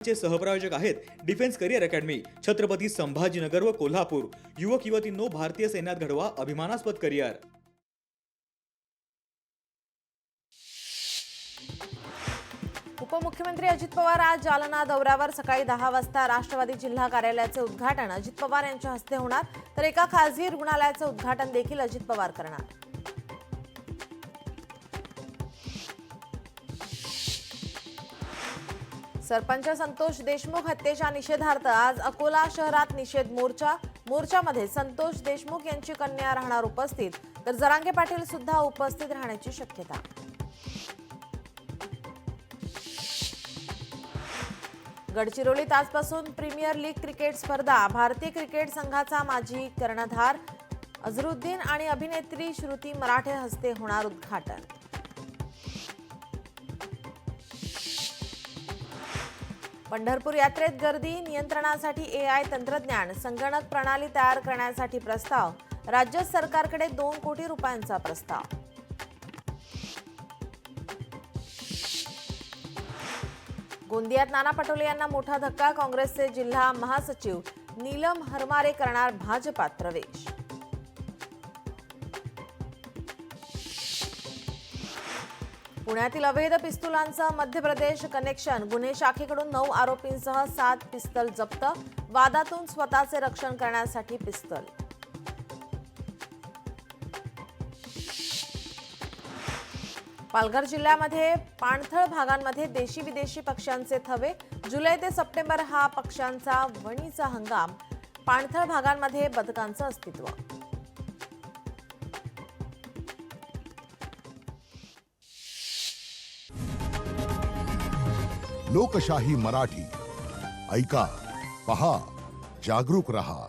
चे सहप्रायोजक आहेत defence career academy, Chhatrapati Sambhajinagar व कोल्हापूर। युवक युवतींनो, भारतीय सैन्यात घडवा अभिमानास्पद करिअर। उपमुख्यमंत्री अजित पवार आज जालना दौऱ्यावर। सकाळी 10 वाजता राष्ट्रवादी जिल्हा कार्यालयाचे उद्घाटन अजित पवार यांच्या हस्ते होणार, तर एका खासगी रुग्णालयाचे उद्घाटन देखील अजित पवार करणार। सरपंच संतोष देशमुख हत्येच्या निषेधार्थ आज अकोला शहरात निषेध मोर्चा। मोर्चामध्ये संतोष देशमुख यांची कन्या राहणार उपस्थित, तर जरांगे पाटील सुद्धा उपस्थित राहण्याची शक्यता। गडचिरोलीत आजपासून प्रीमियर लीग क्रिकेट स्पर्धा। भारतीय क्रिकेट संघाचा माजी कर्णधार अझरुद्दीन आणि अभिनेत्री श्रुती मराठे हस्ते होणार उद्घाटन। पंढरपूर यात्रेत गर्दी नियंत्रणासाठी AI तंत्रज्ञान संगणक प्रणाली तयार करण्यासाठी प्रस्ताव। राज्य सरकारकडे 2 कोटी रुपयांचा प्रस्ताव। गोंदियात नाना पटोले यांना मोठा धक्का। काँग्रेसचे जिल्हा महासचिव नीलम हरमारे करणार भाजपात प्रवेश। पुण्यातील अवैध पिस्तुलांचं मध्य प्रदेश कनेक्शन। गुन्हे शाखेकडून 9 आरोपींसह 7 पिस्तल जप्त। वादातून स्वतःचे रक्षण करण्यासाठी पिस्तल। पालघर जिल्ह्यामध्ये पाणथळ भागांमध्ये देशी विदेशी पक्ष्यांचे थवे। जुलै ते सप्टेंबर हा पक्ष्यांचा वणीचा हंगाम। पाणथळ भागांमध्ये बदकांचं अस्तित्व। लोकशाही मराठी ऐका, पहा, जागरूक रहा।